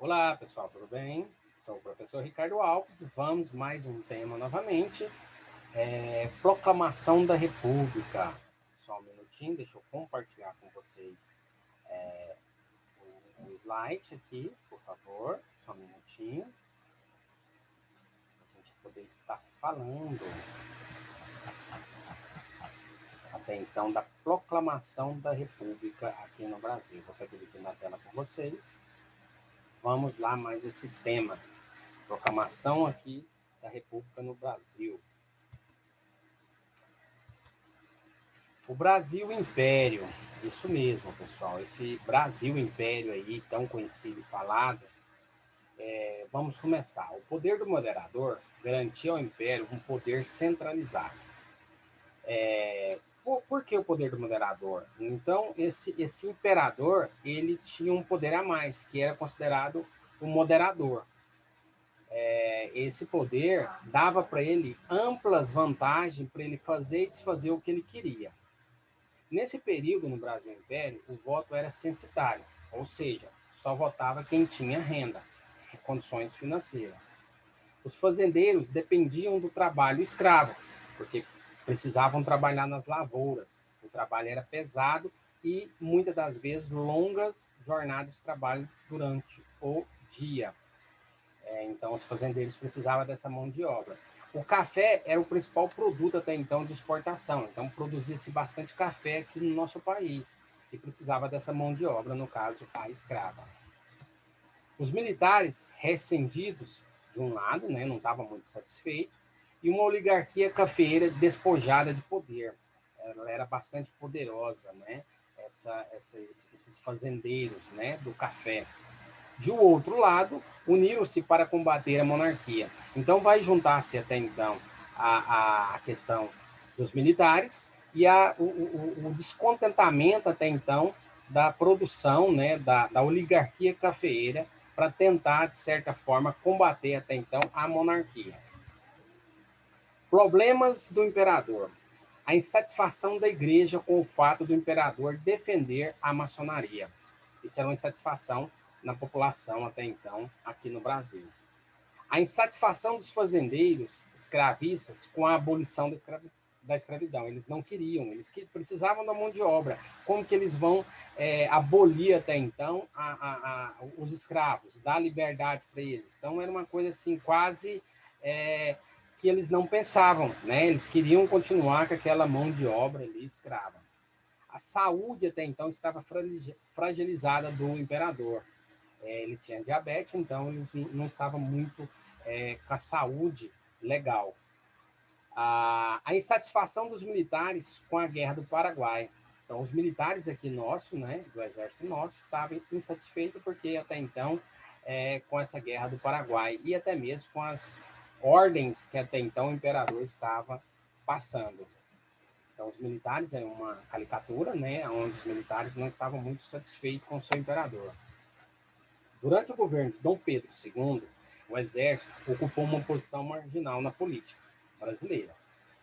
Olá, pessoal, tudo bem? Sou o professor Ricardo Alves. Vamos mais um tema novamente. Proclamação da República. Só um minutinho, deixa eu compartilhar com vocês o slide aqui, por favor. Só um minutinho, para a gente poder estar falando até então da proclamação da República aqui no Brasil. Vou pedir aqui na tela com vocês. Vamos lá, mais esse tema. Proclamação aqui da República no Brasil. O Brasil Império, isso mesmo, pessoal. Esse Brasil Império aí, tão conhecido e falado, vamos começar. O poder do moderador garantia ao Império um poder centralizado. Por que o poder do moderador? Então, esse imperador, ele tinha um poder a mais, que era considerado o moderador. Esse poder dava para ele amplas vantagens para ele fazer e desfazer o que ele queria. Nesse período, no Brasil Império, o voto era censitário, ou seja, só votava quem tinha renda e condições financeiras. Os fazendeiros dependiam do trabalho escravo, porque precisavam trabalhar nas lavouras. O trabalho era pesado e, muitas das vezes, longas jornadas de trabalho durante o dia. Então, os fazendeiros precisavam dessa mão de obra. O café era o principal produto até então de exportação, então produzia-se bastante café aqui no nosso país e precisava dessa mão de obra, no caso, a escrava. Os militares rescindidos, de um lado, né, não estavam muito satisfeitos, e uma oligarquia cafeeira despojada de poder. Ela era bastante poderosa, né? Esses fazendeiros, né, do café. De outro lado, uniram-se para combater a monarquia. Então, vai juntar-se até então a questão dos militares e o descontentamento até então da produção, né, da oligarquia cafeeira para tentar, de certa forma, combater até então a monarquia. Problemas do imperador. A insatisfação da igreja com o fato do imperador defender a maçonaria. Isso era uma insatisfação na população até então aqui no Brasil. A insatisfação dos fazendeiros escravistas com a abolição da escravidão. Eles não queriam, eles precisavam da mão de obra. Como que eles vão abolir até então os escravos, dar liberdade para eles? Então era uma coisa assim quase que eles não pensavam, né? Eles queriam continuar com aquela mão de obra ali escrava. A saúde até então estava fragilizada do imperador. Ele tinha diabetes, então ele não estava muito com a saúde legal. A insatisfação dos militares com a guerra do Paraguai. Então, os militares aqui nossos, né, do exército nosso, estavam insatisfeitos porque até então, com essa guerra do Paraguai e até mesmo com as ordens que até então o imperador estava passando. Então, os militares é uma caricatura, né, onde os militares não estavam muito satisfeitos com o seu imperador. Durante o governo de Dom Pedro II, o exército ocupou uma posição marginal na política brasileira.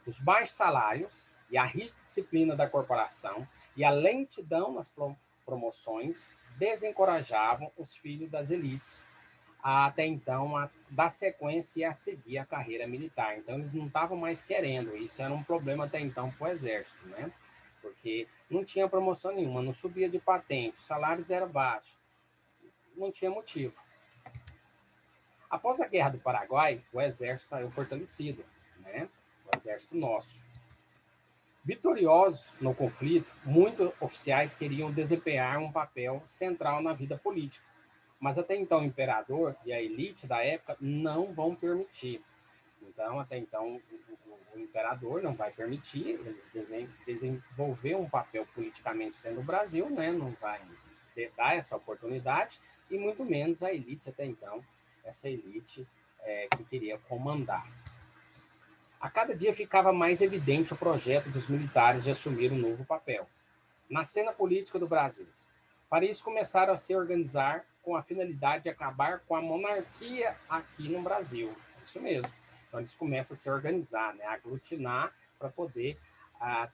Os baixos salários e a rígida disciplina da corporação e a lentidão nas promoções desencorajavam os filhos das elites até então a dar sequência e a seguir a carreira militar. Então eles não estavam mais querendo, isso era um problema até então para o exército, né? Porque não tinha promoção nenhuma, não subia de patente, os salários eram baixos, não tinha motivo. Após a Guerra do Paraguai, o exército saiu fortalecido, né? O exército nosso. Vitoriosos no conflito, muitos oficiais queriam desempenhar um papel central na vida política, mas até então o imperador e a elite da época não vão permitir. Então, até então, o imperador não vai permitir eles desenvolver um papel politicamente dentro do Brasil, né? Não vai dar essa oportunidade, e muito menos a elite até então, essa elite que queria comandar. A cada dia ficava mais evidente o projeto dos militares de assumir um novo papel na cena política do Brasil. Para isso, começaram a se organizar com a finalidade de acabar com a monarquia aqui no Brasil. Isso mesmo. Então, eles começam a se organizar, né? A aglutinar para poder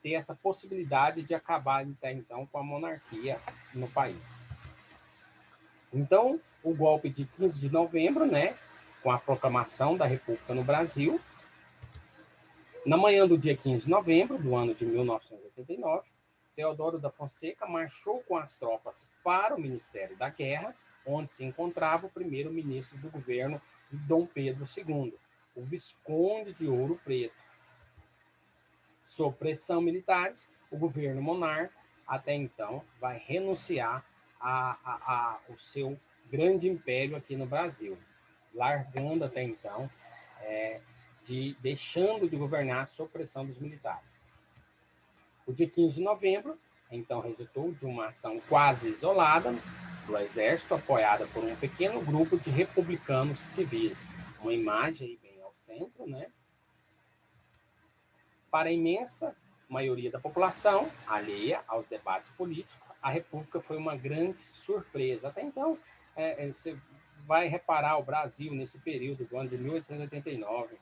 ter essa possibilidade de acabar, então, com a monarquia no país. Então, o golpe de 15 de novembro, né, com a proclamação da República no Brasil, na manhã do dia 15 de novembro do ano de 1989, Teodoro da Fonseca marchou com as tropas para o Ministério da Guerra, onde se encontrava o primeiro-ministro do governo de Dom Pedro II, o Visconde de Ouro Preto. Sob pressão militares, o governo monarca, até então, vai renunciar ao seu grande império aqui no Brasil, largando até então, deixando de governar sob pressão dos militares. O dia 15 de novembro, então, resultou de uma ação quase isolada do Exército, apoiada por um pequeno grupo de republicanos civis. Uma imagem aí bem ao centro, né? Para a imensa maioria da população, alheia aos debates políticos, a República foi uma grande surpresa. Até então, você vai reparar o Brasil nesse período do ano de 1889,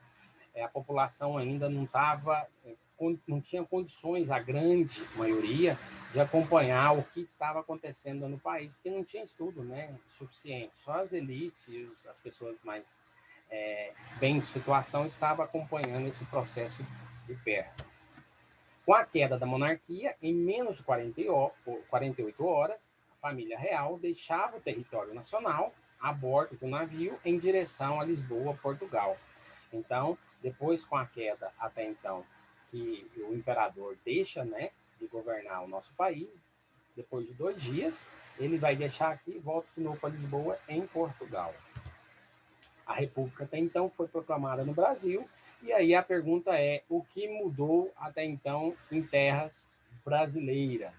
a população ainda não tinha condições, a grande maioria, de acompanhar o que estava acontecendo no país, porque não tinha estudo, né, suficiente. Só as elites e as pessoas mais bem de situação estavam acompanhando esse processo de perto. Com a queda da monarquia, em menos de 48 horas, a família real deixava o território nacional a bordo do navio em direção a Lisboa, Portugal. Então, depois, com a queda até então, que o imperador deixa, né, de governar o nosso país, depois de 2 dias, ele vai deixar aqui e volta de novo para Lisboa, em Portugal. A República até então foi proclamada no Brasil, e aí a pergunta é: o que mudou até então em terras brasileiras?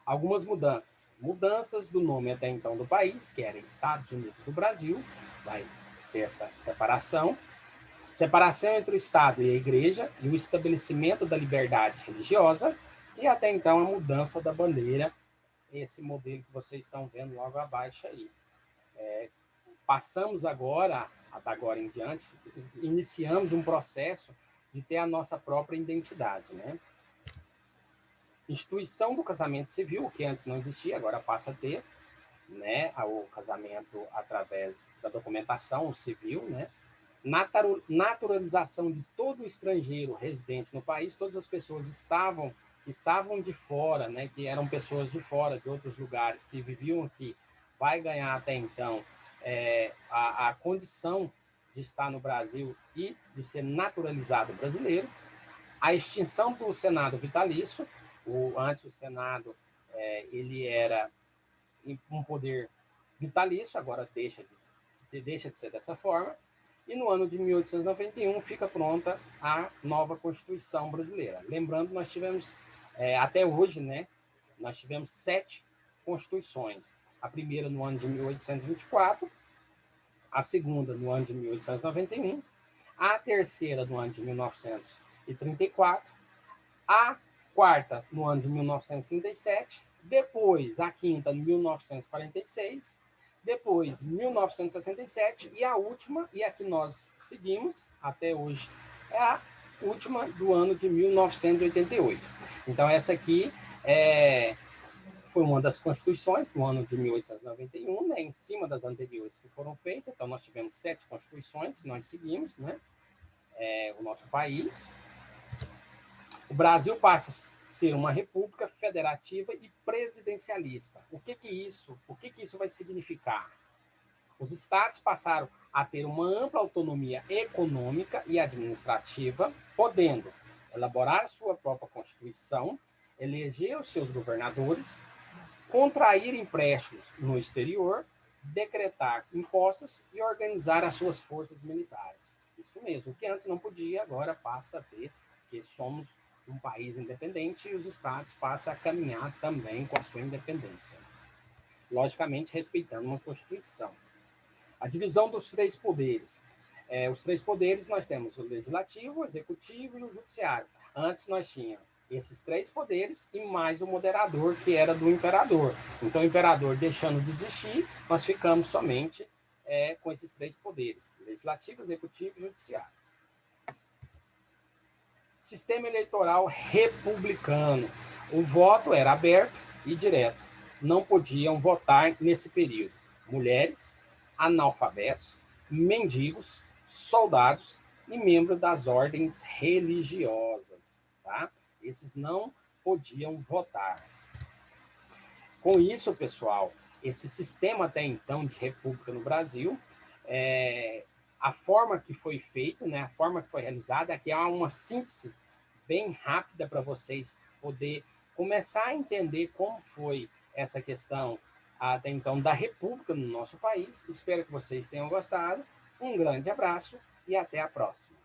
Algumas mudanças. Mudanças do nome até então do país, que era Estados Unidos do Brasil, vai ter essa separação. Separação entre o Estado e a Igreja e o estabelecimento da liberdade religiosa, e até então a mudança da bandeira, esse modelo que vocês estão vendo logo abaixo aí. Passamos agora em diante, iniciamos um processo de ter a nossa própria identidade, né? Instituição do casamento civil, que antes não existia, agora passa a ter, né? O casamento através da documentação civil, né? Naturalização de todo estrangeiro residente no país, todas as pessoas que estavam de fora, né? Que eram pessoas de fora, de outros lugares, que viviam aqui, vai ganhar até então a condição de estar no Brasil e de ser naturalizado brasileiro. A extinção do Senado vitalício. Antes o Senado ele era um poder vitalício, agora deixa de ser dessa forma. E no ano de 1891 fica pronta a nova Constituição brasileira. Lembrando, nós tivemos, até hoje, né, nós tivemos 7 constituições. A primeira no ano de 1824, a segunda no ano de 1891, a terceira no ano de 1934, a quarta no ano de 1937, depois a quinta em 1946, depois 1967 e a última, e a que nós seguimos até hoje, é a última do ano de 1988. Então essa aqui foi uma das constituições do ano de 1891, né, em cima das anteriores que foram feitas. Então nós tivemos 7 constituições que nós seguimos, né, o nosso país. O Brasil passa a ser uma república federativa e presidencialista. O que isso vai significar? Os estados passaram a ter uma ampla autonomia econômica e administrativa, podendo elaborar sua própria Constituição, eleger os seus governadores, contrair empréstimos no exterior, decretar impostos e organizar as suas forças militares. Isso mesmo, o que antes não podia, agora passa a ter, porque somos um país independente e os estados passam a caminhar também com a sua independência. Logicamente, respeitando uma Constituição. A divisão dos 3 poderes. Os 3 poderes nós temos o legislativo, o executivo e o judiciário. Antes nós tínhamos esses 3 poderes e mais o moderador, que era do imperador. Então, o imperador deixando de existir, nós ficamos somente com esses 3 poderes: legislativo, executivo e judiciário. Sistema eleitoral republicano. O voto era aberto e direto. não podiam votar nesse período: mulheres, analfabetos, mendigos, soldados e membros das ordens religiosas, tá? Esses não podiam votar. Com isso, pessoal, esse sistema até então de república no Brasil, a forma que foi feito, né, a forma que foi realizada, aqui há uma síntese bem rápida para vocês poder começar a entender como foi essa questão até então da república no nosso país. Espero que vocês tenham gostado. Um grande abraço e até a próxima.